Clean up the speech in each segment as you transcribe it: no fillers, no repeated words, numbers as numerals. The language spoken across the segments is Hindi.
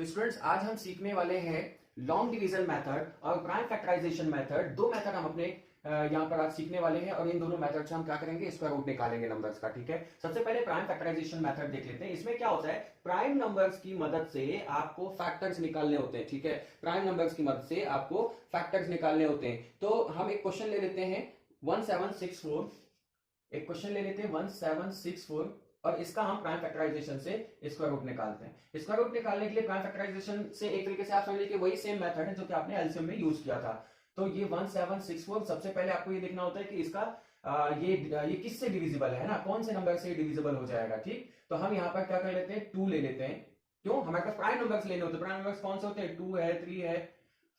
तो स्टूडेंट्स आज हम सीखने वाले हैं लॉन्ग डिवीजन मेथड और प्राइम फैक्टराइजेशन मेथड। दो मेथड हम अपने यहाँ पर आज सीखने वाले हैं और इन दोनों मेथड से हम क्या करेंगे, स्क्वायर रूट निकालेंगे नंबर्स का। ठीक है, सबसे पहले प्राइम फैक्टराइजेशन मेथड देख लेते हैं। इसमें क्या होता है, प्राइम नंबर्स की मदद से आपको फैक्टर्स निकालने होते हैं। ठीक है, प्राइम नंबर्स की मदद से आपको फैक्टर्स निकालने होते हैं। तो हम एक क्वेश्चन ले लेते हैं 1764, एक क्वेश्चन ले लेते हैं 1764 और इसका हम प्राइम फैक्टराइजेशन से स्क्वायर रूट निकालते हैं। स्क्वायर रूट निकालने के लिए प्राइम फैक्टराइजेशन से एक तरीके से आप समझ लीजिए वही सेम मेथड है जो कि आपने एलसीएम में यूज किया था। तो ये 1764, सबसे पहले आपको ये देखना होता है कि इसका ये किससे डिविजिबल है ना, कौन से नंबर से डिविजिबल हो जाएगा। ठीक, तो हम यहाँ पर क्या कर लेते हैं, 2 ले लेते हैं। क्यों, हमारे पास प्राइम नंबर्स लेने होते हैं। प्राइम नंबर्स कौन से होते हैं, 2 है, 3 है,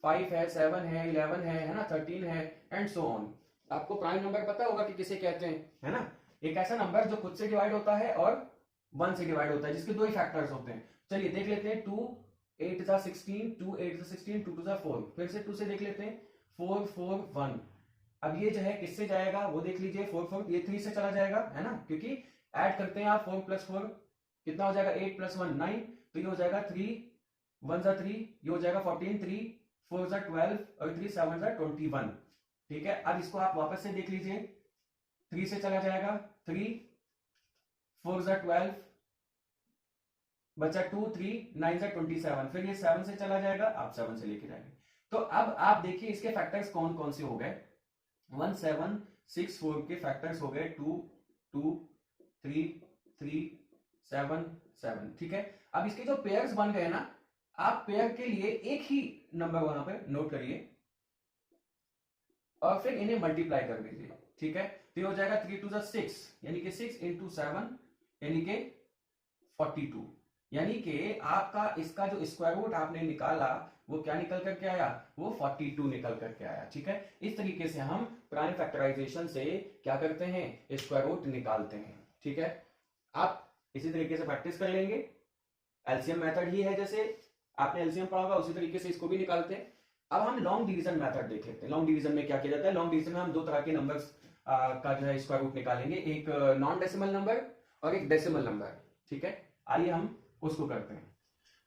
5 है, 7 है, 11 है ना, 13 है एंड सो ऑन। आपको प्राइम नंबर पता होगा कि किसे कहते हैं, है ना, एक ऐसा नंबर जो खुद से डिवाइड होता है और 1 से डिवाइड होता है, जिसके दो ही फैक्टर्स होते हैं। चलिए देख लेते हैं, 2 8 16, 2 8 16, 2 2 4। फिर से 2 से देख लेते हैं, 4 4 1। अब ये जो है किससे जाएगा वो देख लीजिए, 4 4, ये 3 से चला जाएगा, है ना, क्योंकि ऐड करते हैं आप 4 + 4 कितना हो जाएगा, 8 + 1 9। तो ये हो जाएगा 3 1 3, ये हो जाएगा 14, 3 4 12 और 3 7 21। ठीक है, अब इसको आप वापस से देख लीजिए, 3 से चला जाएगा, 3 4 12 बचा 2 3 9 27। फिर ये 7 से चला जाएगा, आप 7 से लेके जाएंगे। तो अब आप देखिए इसके फैक्टर्स कौन कौन से हो गए। 1764 के फैक्टर्स हो गए 2 2 3 3 7 7। ठीक है, अब इसके जो पेयर्स बन गए ना, आप पेयर के लिए एक ही नंबर वहां पर नोट करिए और फिर इन्हें मल्टीप्लाई कर दीजिए। ठीक है, तो ये हो जाएगा 3 2 6, यानी कि 6 × 7 यानी कि 42। यानी कि आपका इसका जो स्क्वायर रूट आपने निकाला वो क्या निकल करके आया, वो 42 निकल करके आया। ठीक है, इस तरीके से हम प्राइम फैक्टराइजेशन से क्या करते हैं, स्क्वायर रूट निकालते हैं। ठीक है, आप इसी तरीके से प्रैक्टिस कर लेंगे। एलसीएम मेथड ही है, जैसे आपने एलसीएम पढ़ा होगा उसी तरीके से इसको भी निकालते हैं। अब हम लॉन्ग डिवीजन मेथड देख लेते हैं। लॉन्ग डिवीजन में क्या किया जाता है, लॉन्ग डिवीजन में हम दो तरह के नंबर्स का जो है स्क्वायर रूट निकालेंगे, एक नॉन डेसिमल नंबर और एक डेसिमल नंबर। ठीक है, आइए हम उसको करते हैं।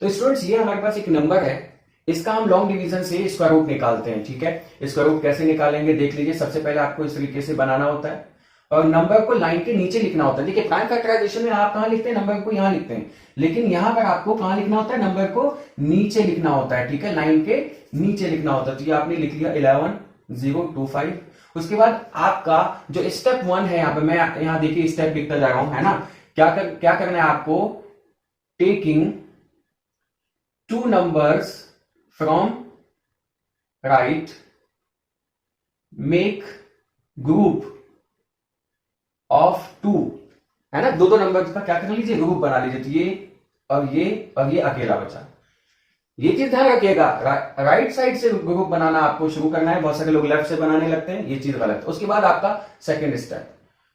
तो स्टूडेंट्स ये हमारे पास एक नंबर है, इसका हम लॉन्ग डिवीजन से स्क्वायर रूट निकालते हैं। ठीक है, स्क्वायर रूट कैसे निकालेंगे देख लीजिए। सबसे पहले आपको इस तरीके से बनाना होता है और नंबर को लाइन के नीचे लिखना होता है। देखिए प्राइम फैक्टराइजेशन में आप कहां लिखते हैं, नंबर को यहां लिखते हैं, लेकिन यहां पर आपको कहां लिखना होता है, नंबर को नीचे लिखना होता है। ठीक है, लाइन के नीचे लिखना होता है। तो ये आपने लिख लिया 11 0 2 5। उसके बाद आपका जो स्टेप 1 है, यहाँ पे मैं यहाँ देखिए स्टेप लिखता जा रहा हूं, है ना, क्या करना है आपको, taking 2 numbers from right, make group of 2, है ना, दो नंबर्स का क्या कर लीजिए, ग्रुप बना लीजिए। तो ये और ये अकेला बचा। ये चीज ध्यान रखिएगा, राइट साइड से ग्रुप बनाना आपको शुरू करना है। बहुत सारे लोग लेफ्ट से बनाने लगते हैं, ये चीज गलत है। उसके बाद आपका सेकंड स्टेप,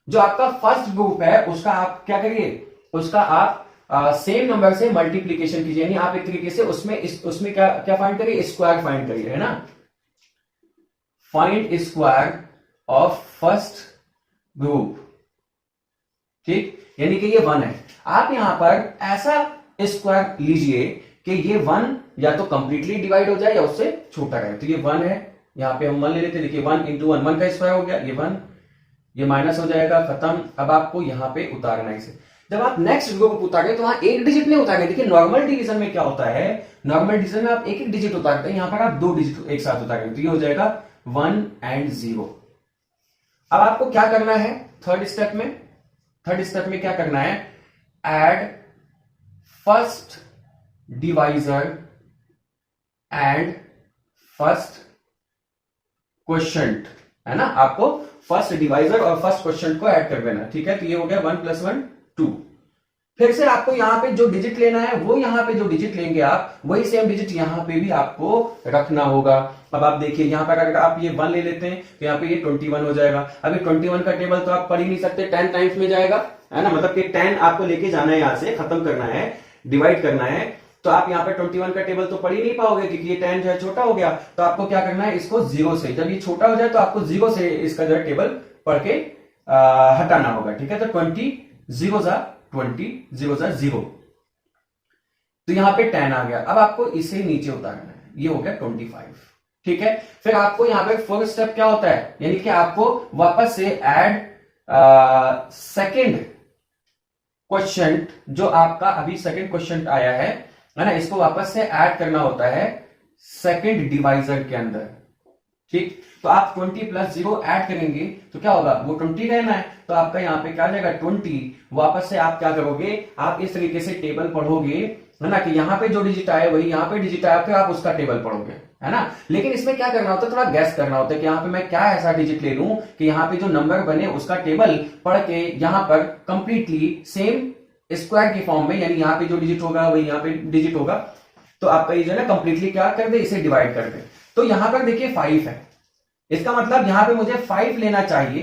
जो आपका फर्स्ट ग्रुप है उसका आप क्या करिए, उसका आप सेम नंबर से मल्टीप्लीकेशन कीजिए, यानी आप एक तरीके से उसमें क्या फाइंड करिए, स्क्वायर फाइंड करिए, है ना, find square of first group. ठीक, यानी कि ये 1 है। आप यहां पर ऐसा स्क्वायर लीजिए कि ये 1 या तो कंप्लीटली डिवाइड हो जाए या उससे छोटा रहे। तो ये 1 है, यहां पे हम 1 ले लेते हैं। देखिए 1 × 1 1 का स्क्वायर हो गया, ये 1, ये माइनस हो जाएगा, खत्म। अब आपको यहां पे उतारना है इसे। जब आप नेक्स्ट ग्रुप उतारे तो वहां एक डिजिट नहीं उतारेंगे। देखिए नॉर्मल डिवीजन में क्या होता है, नॉर्मल डिवीजन में आप एक एक डिजिट उतारते हैं, यहां पर आप 2 डिजिट एक साथ उतारेंगे। तो ये हो जाएगा 1 और 0। अब आपको क्या करना है, थर्ड स्टेप में क्या करना है, add first divisor and first quotient, है ना, आपको फर्स्ट डिवाइजर और फर्स्ट क्वोशिएंट को ऐड कर देना। ठीक है, तो ये हो गया 1 + 1 2। फिर से आपको यहां पे जो डिजिट लेना है, वो यहां पे जो डिजिट लेंगे आप, वही सेम डिजिट यहां पे भी आपको रखना होगा। अब आप देखिए यहां पर अगर आप ये 1 ले लेते हैं तो यहां पे ये 21 हो जाएगा। अभी 21 का टेबल तो आप पढ़ ही नहीं सकते, 10 टाइम्स में जाएगा, है ना, मतलब कि 10 आपको लेके जाना है, यहां से खत्म करना है, डिवाइड करना है। तो आप यहाँ पे 21 का टेबल तो पढ़ ही नहीं पाओगे, क्योंकि ये 10 जो है छोटा हो गया। तो आपको क्या करना है, इसको 0 से, जब ये छोटा हो जाए तो आपको 0 से इसका जो है टेबल पढ़ के हटाना होगा। ठीक है, तो 20 0 × 20 0 × 0। तो यहां पे 10 आ गया। अब आपको इसे नीचे उतारना है, ये हो गया 25। ठीक है, फिर आपको यहां पे फर्स्ट स्टेप क्या होता है, यानी कि आपको वापस से ऐड सेकेंड क्वेश्चन, जो आपका अभी सेकेंड क्वेश्चन आया है ना, इसको वापस से ऐड करना होता है सेकेंड डिवाइजर के अंदर। ठीक, तो आप 20 प्लस 0 ऐड करेंगे तो क्या होगा, वो 20 रहना है, तो आपका यहां पे क्या आ जाएगा 20। वापस से आप क्या करोगे, आप इस तरीके से टेबल पढ़ोगे, है ना, कि यहां पे जो डिजिट आया वही यहां पे डिजिट आया, फिर आप उसका टेबल पढ़ोगे, है ना। लेकिन इसमें क्या करना होता है, थोड़ा गैस करना होता है कि यहाँ पे मैं क्या ऐसा डिजिट ले लूं कि यहाँ पे जो नंबर बने उसका टेबल पढ़ के यहां पर कंप्लीटली सेम स्क्वायर की फॉर्म में, यानी यहाँ पे जो डिजिट होगा वही यहाँ पे डिजिट होगा, तो आपका ये जो है ना कंप्लीटली क्या कर दे, इसे डिवाइड कर दे। तो यहां पर देखिए 5 है, इसका मतलब यहां पे मुझे 5 लेना चाहिए,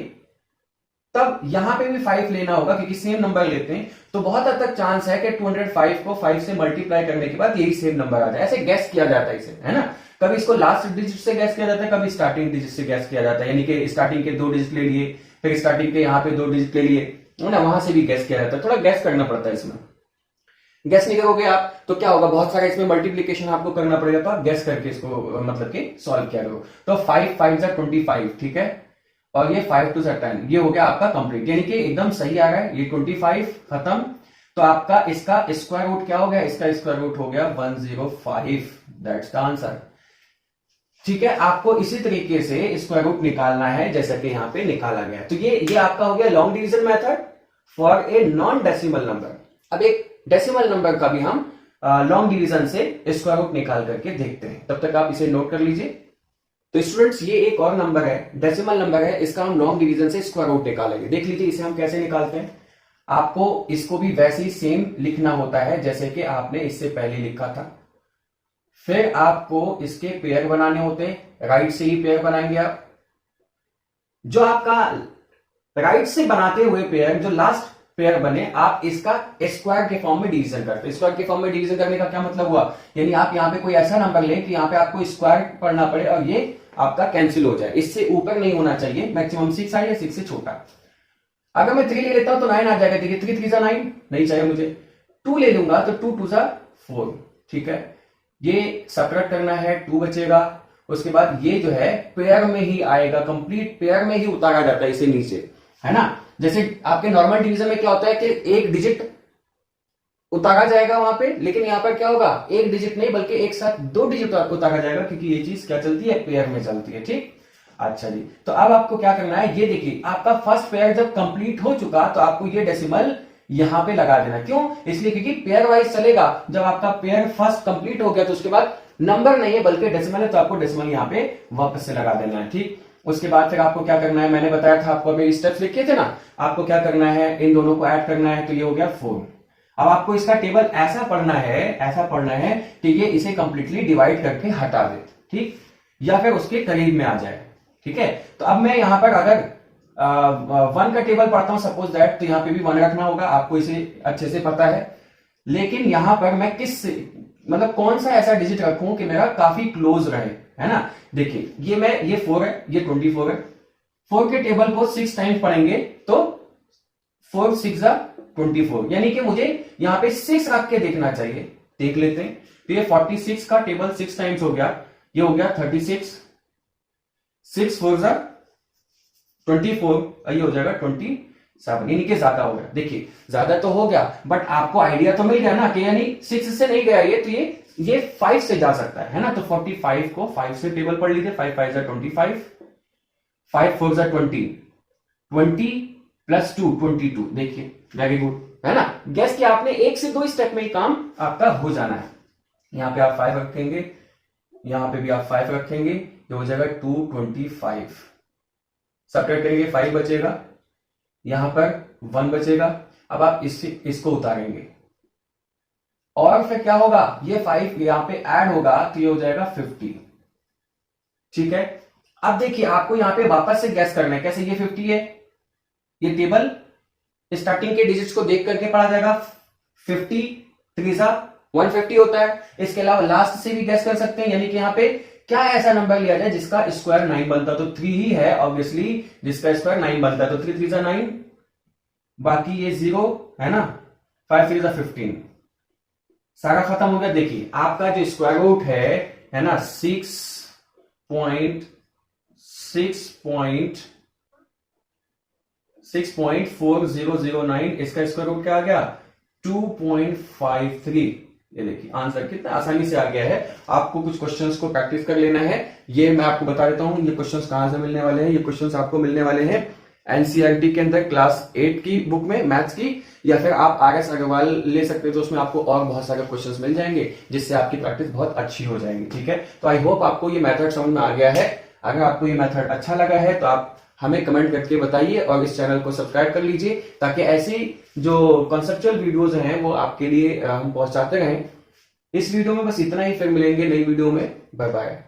तब यहां पे भी 5 लेना होगा क्योंकि सेम नंबर लेते हैं, तो बहुत हद तक चांस है कि 205 को 5 से मल्टीप्लाई करने के बाद यही सेम नंबर आ जाए। ऐसे गैस किया जाता है इसे, है ना, कभी इसको लास्ट डिजिट से गैस किया जाता है, कभी स्टार्टिंग डिजिट से गैस किया जाता है, यानी कि स्टार्टिंग के 2 डिजिट ले लिए, फिर स्टार्टिंग के यहाँ पे 2 डिजिट ले लिए, है ना, वहां से भी गैस किया जाता है। थोड़ा गैस करना पड़ता है इसमें, गैस नहीं करोगे आप तो क्या होगा, बहुत सारा इसमें मल्टीप्लीकेशन आपको करना पड़ेगा, तो आप गैस करके इसको मतलब कि सॉल्व किया करो। तो 5 5 25, ठीक है, और ये 5 2 10, ये हो गया आपका कंप्लीट, यानी कि एकदम सही आ रहा है। ये 25 खत्म, तो आपका इसका स्क्वायर रूट क्या हो गया, इसका स्क्वायर रूट हो गया 105, दैट्स द आंसर। ठीक है, आपको इसी तरीके से स्क्वायर रूट निकालना है जैसा कि यहां पे निकाला गया। तो ये आपका हो गया long division method for a non decimal number. अब एक डेसिमल नंबर का भी हम लॉन्ग डिवीजन से स्क्वायर रूट निकाल करके देखते हैं, तब तक आप इसे नोट कर लीजिए। तो स्टूडेंट्स ये एक और नंबर है, डेसिमल नंबर है, इसका हम लॉन्ग डिवीजन से स्क्वायर रूट निकालेंगे। देख लीजिए इसे हम कैसे निकालते हैं। आपको इसको भी वैसे ही सेम लिखना होता है जैसे कि आपने इससे पहले लिखा था, फिर आपको इसके पेयर बनाने होते हैं, राइट से ही पेयर बनाएंगे आप। जो आपका राइट से बनाते हुए पेयर, जो लास्ट पेयर बने, आप इसका स्क्वायर के फॉर्म में डिवीजन करते हैं। स्क्वायर के फॉर्म में डिवीजन करने का क्या मतलब हुआ, यानी आप यहां पे कोई ऐसा नंबर लें कि यहां पे आपको स्क्वायर पढ़ना पड़े और ये आपका कैंसिल हो जाए, इससे ऊपर नहीं होना चाहिए, मैक्सिमम 6 आए या 6 से छोटा। अगर मैं 3 ले लेता हूं तो 9 आ जाएगा, देखिए 3 3 जा 9 नहीं चाहिए मुझे। 2 ले लूंगा तो 2 2 जा 4, ठीक है, ये सब्ट्रैक्ट करना है, 2 बचेगा। उसके बाद ये जो है पेयर में ही आएगा, कंप्लीट पेयर में ही उतारा जाता है इसे नीचे, है ना। जैसे आपके नॉर्मल डिवीजन में क्या होता है कि एक डिजिट उतारा जाएगा वहां पे, लेकिन यहां पर क्या होगा, एक डिजिट नहीं बल्कि एक साथ 2 डिजिट उतारा जाएगा, क्योंकि ये चीज क्या चलती है, पेयर में चलती है। ठीक, अच्छा जी, तो अब आपको क्या करना है, ये देखिए आपका फर्स्ट पेयर जब कंप्लीट हो चुका तो आपको ये डेसिमल यहां पे लगा देना। क्यों, इसलिए क्योंकि पेयर वाइज चलेगा। जब आपका पेयर फर्स्ट कंप्लीट हो गया तो उसके बाद नंबर नहीं है बल्कि डेसिमल है, तो आपको डेसिमल यहां पे वापस से लगा देना है। ठीक, उसके बाद फिर आपको क्या करना है, मैंने बताया था आपको, अभी स्टेप्स लिखे थे ना, आपको क्या करना है, इन दोनों को ऐड करना है, तो ये हो गया 4। अब आपको इसका टेबल ऐसा पढ़ना है कि ये इसे कंप्लीटली डिवाइड करके हटा दे, ठीक, या फिर उसके करीब में आ जाए। ठीक है, तो अब मैं यहां पर अगर 1 का टेबल पढ़ता हूं सपोज दैट, तो यहां पे भी 1 रखना होगा, आपको इसे अच्छे से पता है। लेकिन यहां पर मैं मतलब कौन सा ऐसा डिजिट रखूं कि मेरा काफी क्लोज रहे, है ना। देखिए ये 4 है, ये 24 है, 4 के टेबल को 6 टाइम्स पढ़ेंगे तो 4 6 24, यानी कि मुझे यहां पे 6 रख के देखना चाहिए। देख लेते हैं, तो ये 46 का टेबल 6 टाइम्स हो गया, ये हो गया 36, 6 4 24, ये हो जाएगा 27, यानी कि ज्यादा हो गया। देखिए ज्यादा तो हो गया, बट आपको आइडिया तो मिल गया ना कि यानी 6 से नहीं गया ये, तो ये 5 से जा सकता है ना। तो 45 को 5 से टेबल पढ़ लीजिए, 5 5 25, 5 4 20, 20 प्लस 2 22। देखिए वेरी गुड, है ना। गेस किया आपने, 1 से 2 स्टेप में ही काम आपका हो जाना है। यहां पे आप 5 रखेंगे, यहां पे भी आप 5 रखेंगे, ये हो जाएगा 225। सब्ट्रैक्ट करेंगे, 5 बचेगा, यहां पर 1 बचेगा। अब आप इसको उतारेंगे और फिर क्या होगा, ये 5 यहां पे ऐड होगा तो ये हो जाएगा 50। ठीक है, अब देखिए आपको यहां पे वापस से गैस करना है, कैसे, ये 50 है, ये टेबल स्टार्टिंग के डिजिट्स को देख करके पढ़ा जाएगा, 50 3 150 होता है। इसके अलावा लास्ट से भी गैस कर सकते हैं, यानी कि यहां पे क्या ऐसा नंबर लिया जाए जिसका स्क्वायर 9 बनता, तो 3 ही है ऑब्वियसली, जिसका स्क्वायर 9 बनता है, तो 3 3 9, बाकी ये 0 है ना, 5 3 15, सारा खत्म हो गया। देखिए आपका जो स्क्वायर रूट है ना 6.4009, इसका स्क्वायर रूट क्या आ गया 2.53। ये देखिए आंसर कितना आसानी से आ गया है। आपको कुछ क्वेश्चंस को प्रैक्टिस कर लेना है। ये मैं आपको बता देता हूं ये क्वेश्चंस कहां से मिलने वाले हैं। ये क्वेश्चंस आपको मिलने वाले हैं एनसीईआरटी के अंदर क्लास 8 की बुक में मैथ्स की, या फिर आप आरएस अग्रवाल ले सकते हो तो उसमें आपको और बहुत सारे क्वेश्चंस मिल जाएंगे जिससे आपकी प्रैक्टिस बहुत अच्छी हो जाएगी। ठीक है, तो आई होप आपको ये मेथड समझ में आ गया है। अगर आपको ये मेथड अच्छा लगा है तो आप हमें कमेंट करके बताइए और इस चैनल को सब्सक्राइब कर लीजिए ताकि ऐसी जो कॉन्सेप्चुअल वीडियोज हैं वो आपके लिए हम पहुंचाते रहें। इस वीडियो में बस इतना ही, फिर मिलेंगे नई वीडियो में। Bye bye.